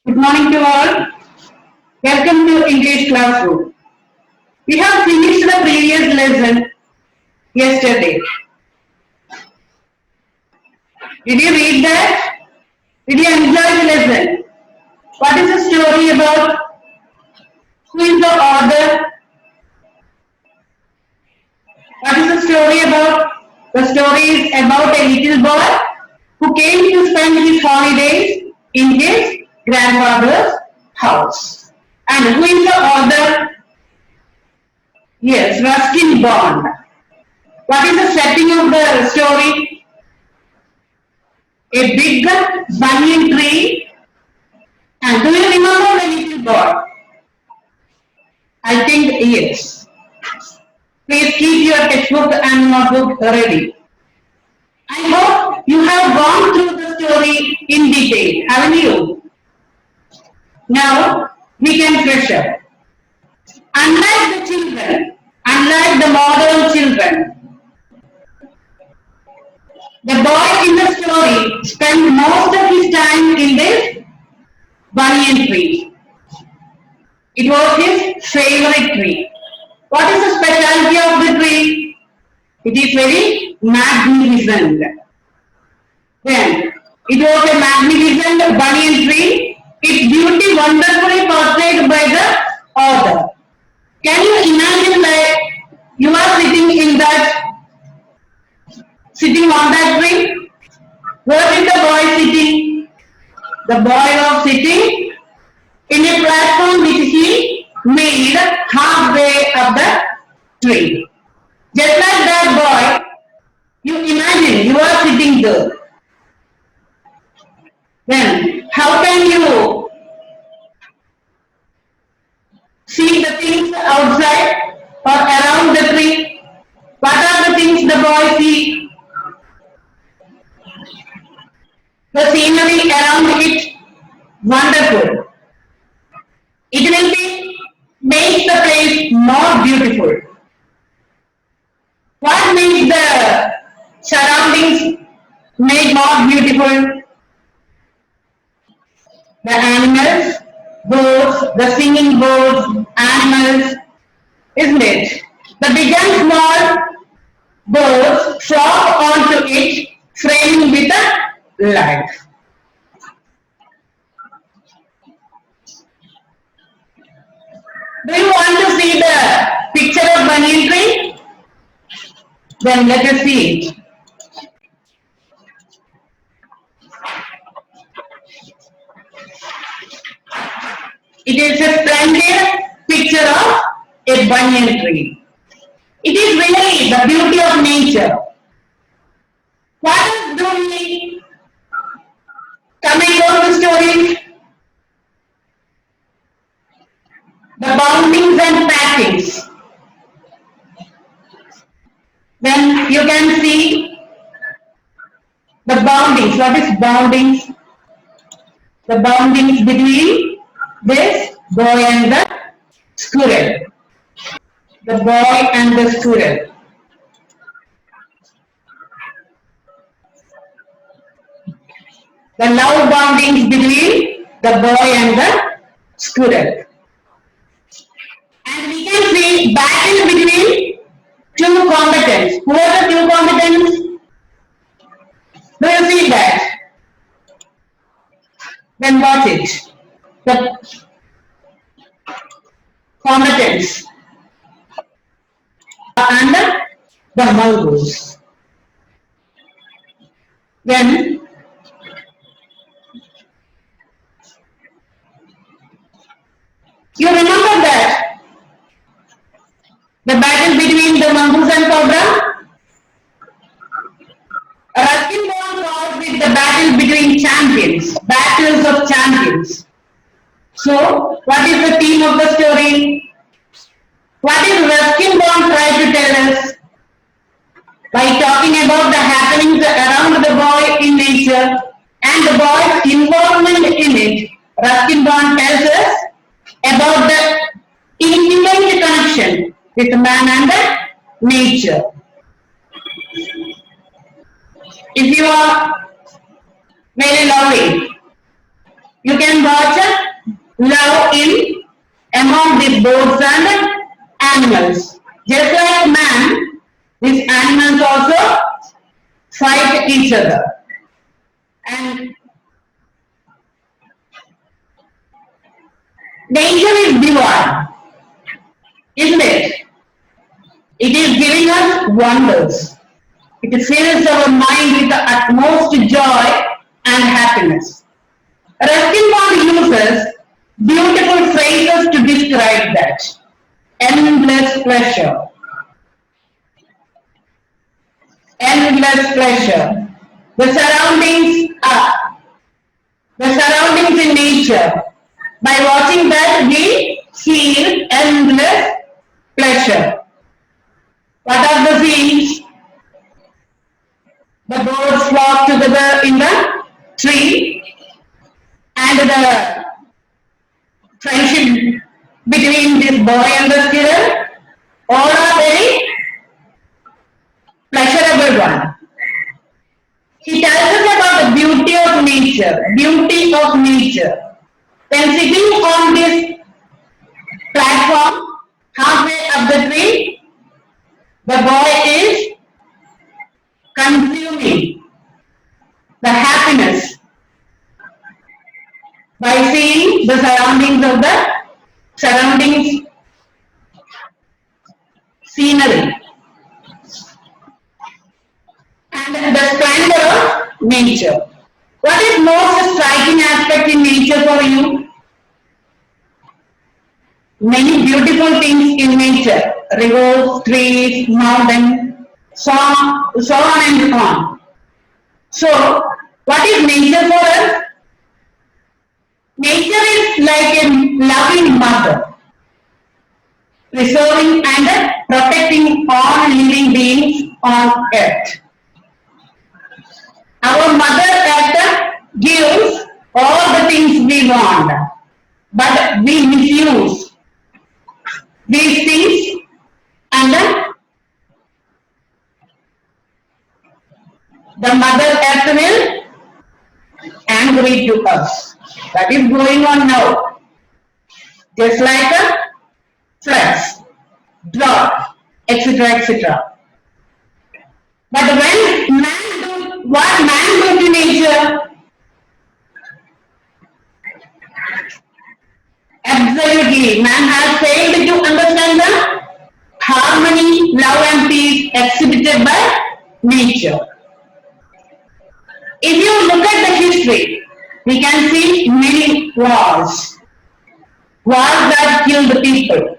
Good morning to all. Welcome to English classroom. We have finished the previous lesson yesterday. Did you read that? Did you enjoy the lesson? What is the story about? Who is the author? What is the story about? The story is about a little boy who came to spend his holidays in his grandfather's house. And who is the author? Yes, Ruskin Bond. What is the setting of the story? A big banyan tree. And do you remember the little boy? I think yes. Please keep your textbook and notebook ready. I hope you have gone through the story in detail, haven't you? Now we can fresh up. Unlike the modern children, the boy in the story spent most of his time in this banyan tree. It was his favorite tree. What is the specialty of the tree? It is very magnificent. Then, it was a magnificent banyan tree. Its beauty wonderfully portrayed by the author. Can you imagine that you are sitting on that tree? Where is the boy sitting? The boy was sitting in a platform which he made halfway up the tree. Just like that boy, you imagine you are sitting there. Then, how can you see the things outside or around the tree? What are the things the boy see? The scenery around it, wonderful. It will be make the place more beautiful. What makes the surroundings make more beautiful? The animals, birds, the singing birds, animals, isn't it? The big and small birds flock onto it, framing with a light. Do you want to see the picture of banyan tree? Then let us see it. It is a splendid picture of a banyan tree. It is really the beauty of nature. What do we come across the story? The boundings and packings. Then you can see the boundings. What is boundings? The boundings between this boy and the squirrel. The boy and the squirrel. The love boundings between the boy and the squirrel. And we can see battle between two combatants. Who are the two combatants? Do you see that? Then watch it. The combatants and the mongoose. Then you remember that the battle between the mongoose and cobra? Ruskin Bond calls it the battle between champions, battles of champions. So, what is the theme of the story? What is Ruskin Bond trying to tell us? By talking about the happenings around the boy in nature and the boy's involvement in it, Ruskin Bond tells us about the intimate connection with man and the nature. If you are very lovely, you can watch love in among the birds and animals. Just like man, these animals also fight each other. And nature is divine, isn't it? It is giving us wonders. It fills our mind with the utmost joy and happiness. Ruskin Bond uses beautiful phrases to describe that. Endless pleasure. Endless pleasure. The surroundings in nature. By watching that, we feel endless pleasure. What are the scenes? The birds flock together in the tree, and the friendship between this boy and the squirrel, all are very pleasurable one. He tells us about the beauty of nature, beauty of nature. When sitting on this platform, halfway up the tree, the boy is consuming the happiness by seeing the surroundings scenery and the splendor of nature. What is most striking aspect in nature for you? Many beautiful things in nature, rivers, trees, mountains, so on and so on. So, what is nature for us? Nature is like a loving mother, preserving and protecting all living beings on earth. Our mother earth gives all the things we want, but we misuse these things and the mother earth will angry to us. That is going on now. Just like a floods, drought, etc. etc. But what man do to nature? Absolutely, man has failed to understand the harmony, love and peace exhibited by nature. If you look at the history, we can see many wars that killed people.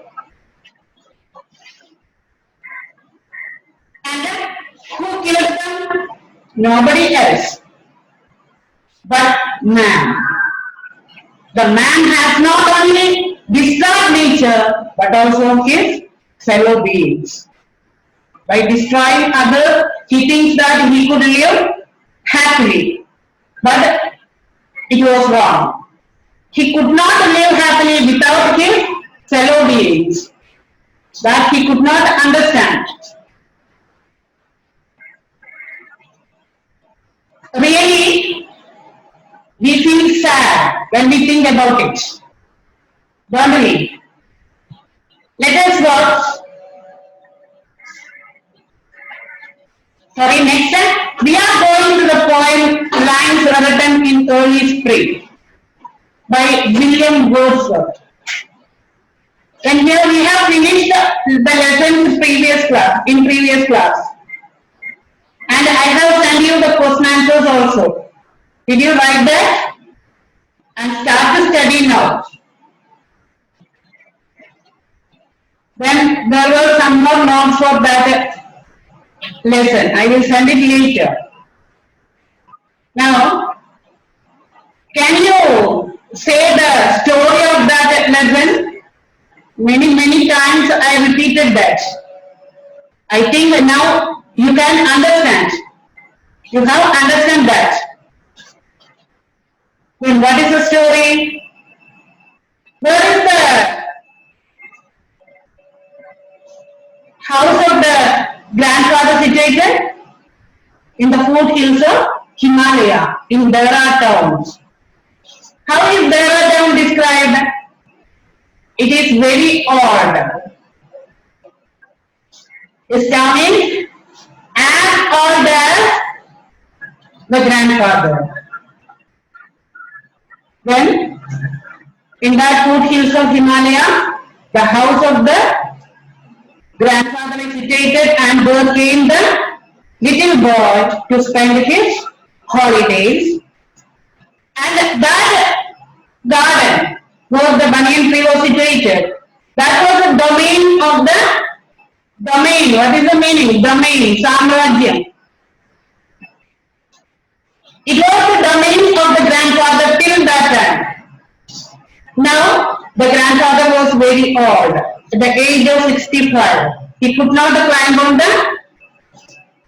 And who killed them? Nobody else but man. The man has not only destroyed nature but also his fellow beings. By destroying others, he thinks that he could live happily. But it was wrong. He could not live happily without his fellow beings. That he could not understand. Really, we feel sad when we think about it. Don't we? Let us watch. Next time we are going to the poem Lines Written in Early Spring by William Wordsworth. And here we have finished the lesson in previous class. And I have sent you the question answers also. Did you write that? And start to study now. Then there were some more notes for that lesson. I will send it later. Now, can you say the story of that lesson? Many times I repeated that. I think now you can understand. You have understand that. Then what is the story? Where is the house of the grandfather situated? In the foothills of Himalaya, in Dehra town. How is Dehra town described? It is very odd. Is coming as old as the grandfather. Then, in that foothills of Himalaya, the house of the grandfather is situated, and there came the little boy to spend his holidays. And that garden where the banyan tree was situated, that was the domain of the domain. What is the meaning? Domain, Samrajyam. It was the domain of the grandfather till that time. Now, the grandfather was very old, at the age of 65. He could not climb on the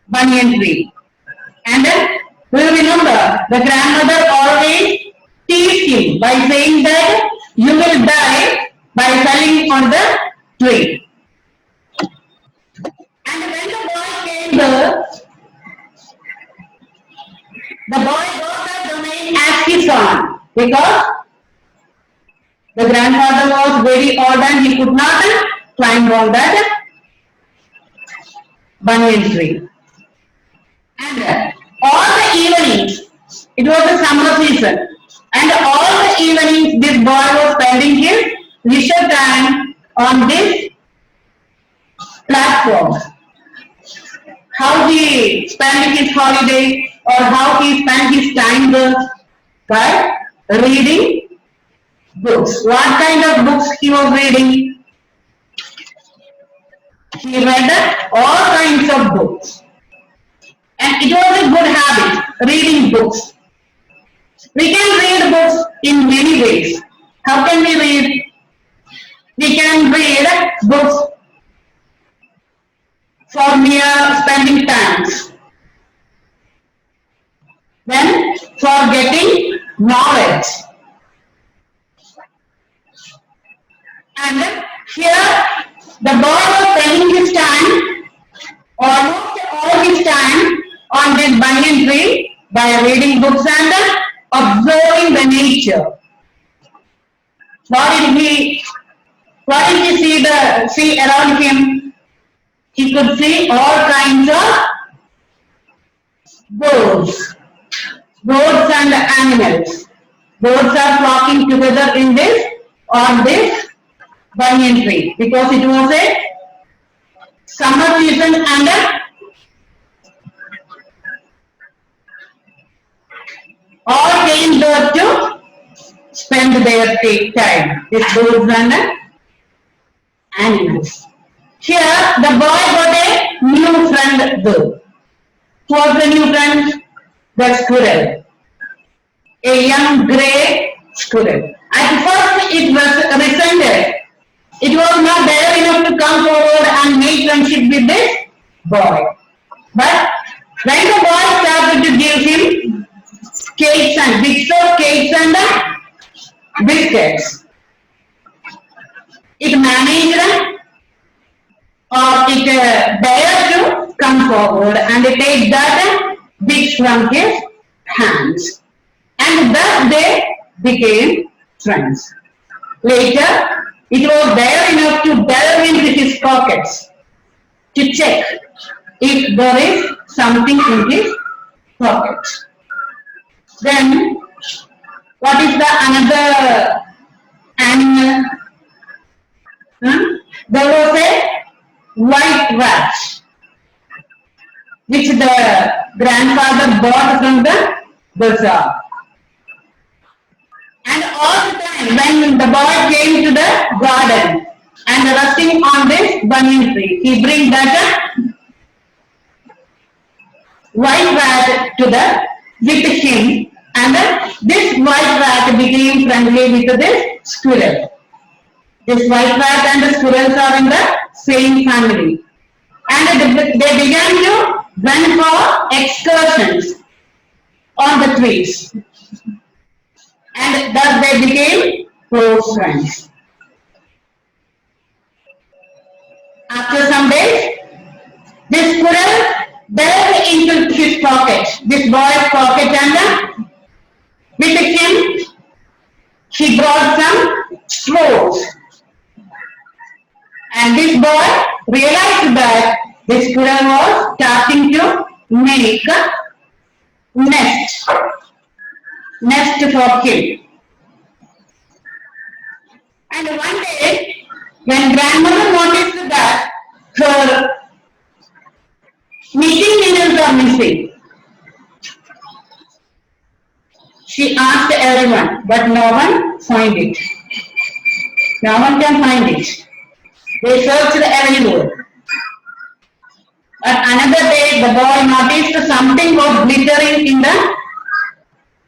banyan tree. And then, we remember, the grandmother always teased him by saying that you will die by falling on the tree. And when the boy came there, the boy got that domain as his own because the grandfather was very old and he could not climb on that banyan tree. And all the evenings, it was the summer season, and all the evenings this boy was spending his leisure time on this platform. How he spent his holiday or how he spent his time there by reading books. What kind of books he was reading? He read all kinds of books. And it was a good habit, reading books. We can read books in many ways. How can we read? We can read books for mere spending times. Then for getting knowledge. And here the boy was spending his time, almost all his time, on this banyan tree by reading books and observing the nature. What did he see around him? He could see all kinds of birds and animals. Birds are flocking together on this banyan tree because it was a summer season and all came there to spend their time, these birds and animals. Here, the boy got a new friend there. Who was the new friend? The squirrel. A young grey squirrel. At first, it was resented. It was not there enough to come forward and make friendship with this boy. But when the boy started to give him cakes and bits of cakes and biscuits, it managed or it dared to come forward and take that bits from his hands. And thus they became friends. Later, it was there enough to delve into his pockets to check if there is something in his pocket. Then, what is the another animal? There was a white rat which the grandfather bought from the bazaar. And all the time when the boy came to the garden and resting on this banyan tree, he brings that white rat with him, and this white rat became friendly with this squirrel. This white rat and the squirrels are in the same family. And they began to run for excursions on the trees. And thus they became close friends. After some days, this squirrel delved into his pocket, this boy's pocket, and with him he brought some straws. And this boy realized that the squirrel was starting to make a nest, nest for him. And one day, when grandmother noticed that her knitting needles are missing, she asked everyone, but no one found it. No one can find it. They searched everywhere. But another day, the boy noticed something was glittering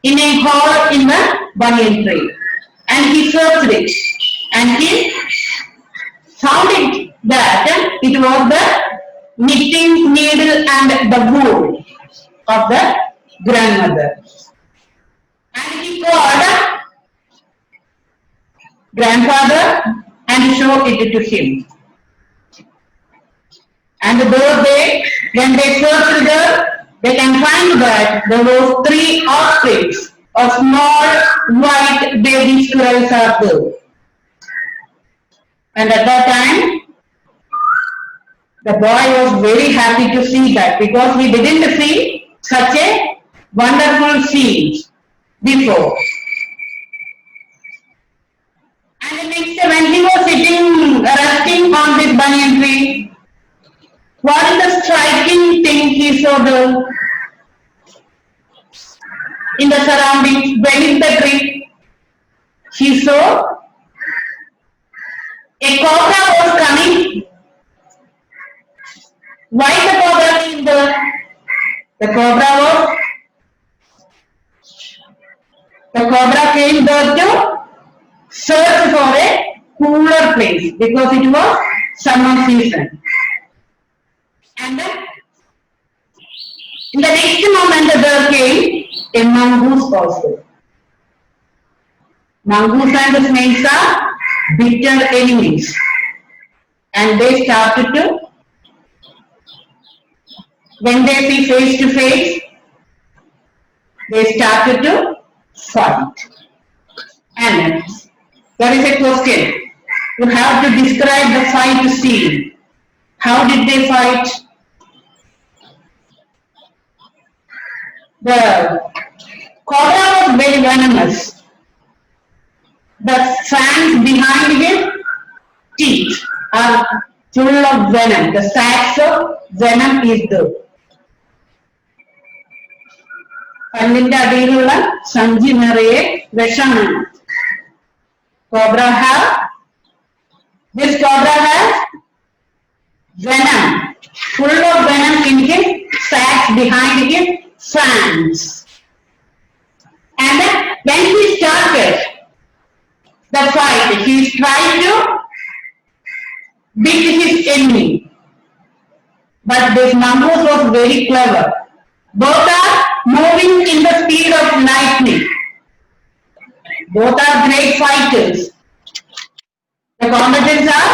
in a hole in the banyan tree, and he searched it, and he found it that it was the knitting needle and the wool of the grandmother. And he called grandfather and showed it to him. And those days, when they searched there, they can find that there were three offsprings of small white baby squirrels are there. And at that time, the boy was very happy to see that because he didn't see such a wonderful scene before. And next, when he was sitting, resting on this banyan tree, what is the striking thing he saw there in the surroundings beneath the tree? He saw a cobra was coming. Why the cobra came there? The cobra came there to search for a cooler place because it was summer season. And then in the next moment there came a mongoose also. Mongoose and snakes are bitter enemies, and they started to, when they see face to face, they started to fight. And there is a question. You have to describe the fight scene. How did they fight? The cobra was very venomous. The fangs behind his teeth are full of venom. The sacs of venom is there. പല്ലിന്റെ അടിയിലുള്ള സഞ്ചി നിറയെ വിഷമാണ്. This cobra has venom, full of venom in his sacs behind his fangs. And when he started the fight, he tried to beat his enemy. But this mongoose was very clever. Both are moving in the speed of lightning. Both are great fighters. The combatants are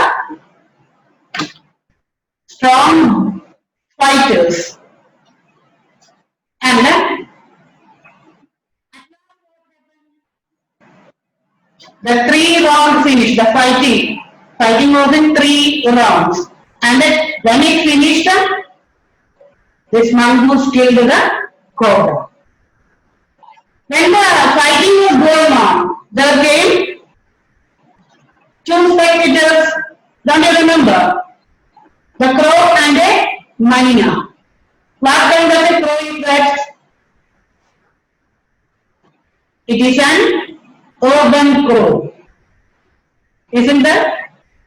strong fighters. And the 3-round finish, the fighting. Fighting was in 3 rounds. And when it finished, this mongoose killed the cobra. When the fighting was going on, there came 2 spectators. Don't you remember? The crow and a myna. What kind of a crow is that? It is an urban crow. Isn't that?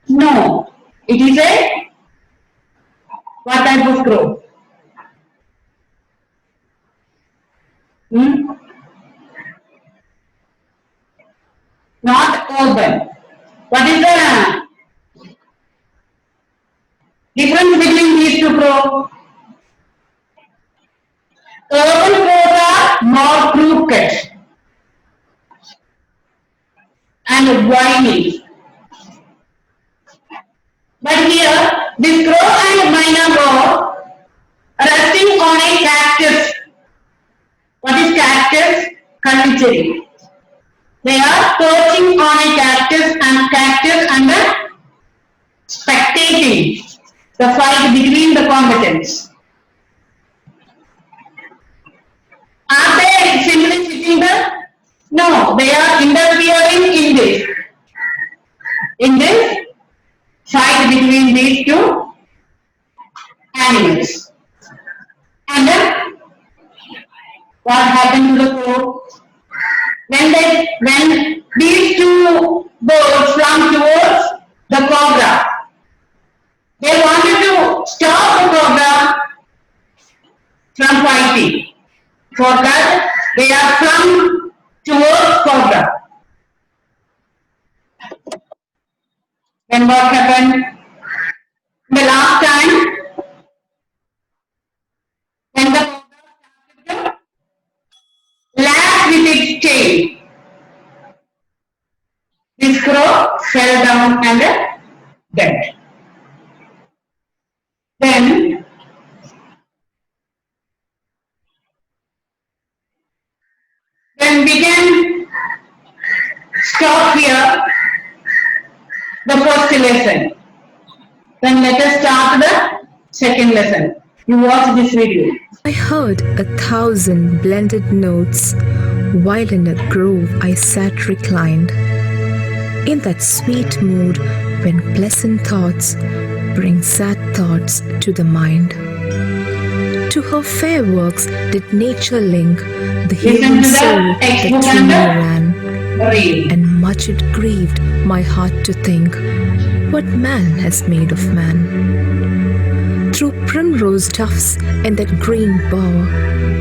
No. It is a what type of crow? Not urban. What is the difference between these two crows? Urban crows are more crooked and whiny. But here, this crow and myna were resting on a cactus. What is cactus? Kallicherry. They are perching on a cactus and spectating spectating the fight between the combatants. Are they simply sitting there? No, they are interfering in this fight between these two animals. And then what happened to the crow? When these two birds flung towards the cobra, they wanted to stop the cobra from fighting. For that, they are flung towards cobra. Then what happened? The last time, when the cobra started to lash with its tail, this crow fell down and dead. Then we can stop here the first lesson. Then let us start the second lesson. You watch this video. I heard 1,000 blended notes while in a grove I sat reclined. In that sweet mood when pleasant thoughts bring sad thoughts to the mind. To her fair works did nature link the human soul that to me ran, and much it grieved my heart to think what man has made of man. Through primrose tufts and that green bower,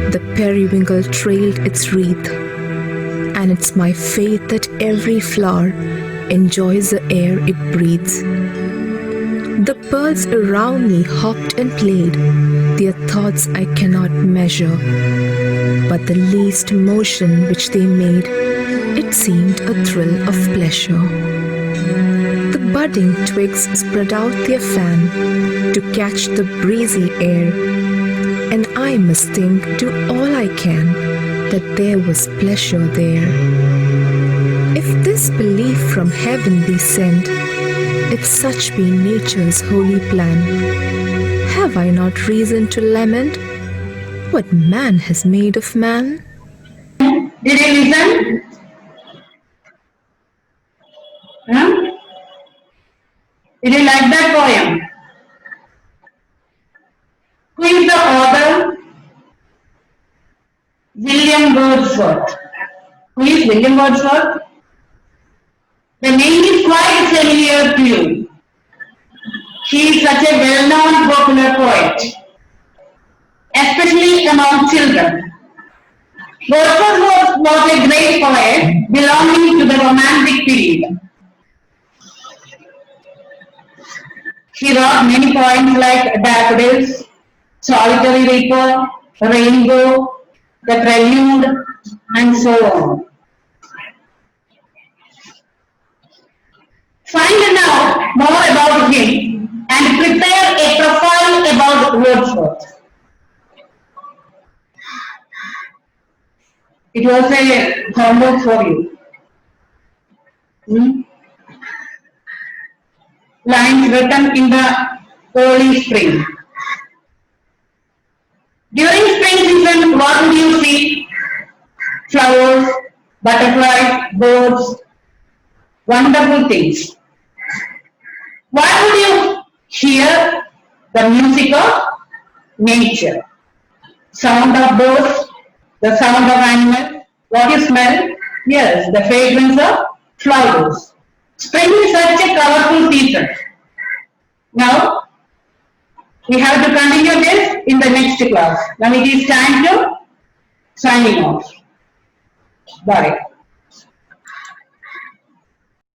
the periwinkle trailed its wreath, and it's my faith that every flower enjoys the air it breathes. The birds around me hopped and played, their thoughts I cannot measure, but the least motion which they made, it seemed a thrill of pleasure. The budding twigs spread out their fan to catch the breezy air, and I must think, do all I can, that there was pleasure there. If this belief from heaven be sent, if such be nature's holy plan, have I not reason to lament what man has made of man? Did you listen? Did you like that poem? Who is the author? William Wordsworth. Who is William Wordsworth? The name is quite familiar to you. He is such a well-known popular poet, especially among children. Wordsworth was a great poet belonging to the Romantic period. He wrote many poems like Daffodils, Solitary Reaper, Rainbow, The Prelude, and so on. Find out more about him and prepare a profile about Wordsworth. It was a homework for you. Lines written in the early spring. During spring season, what would you see? Flowers, butterflies, birds, wonderful things. What would you hear? The music of nature. Sound of birds, the sound of animals. What you smell? Yes, the fragrance of flowers. Spring is such a colorful season. Now, we have to continue this in the next class. Now it is time to signing off. Bye.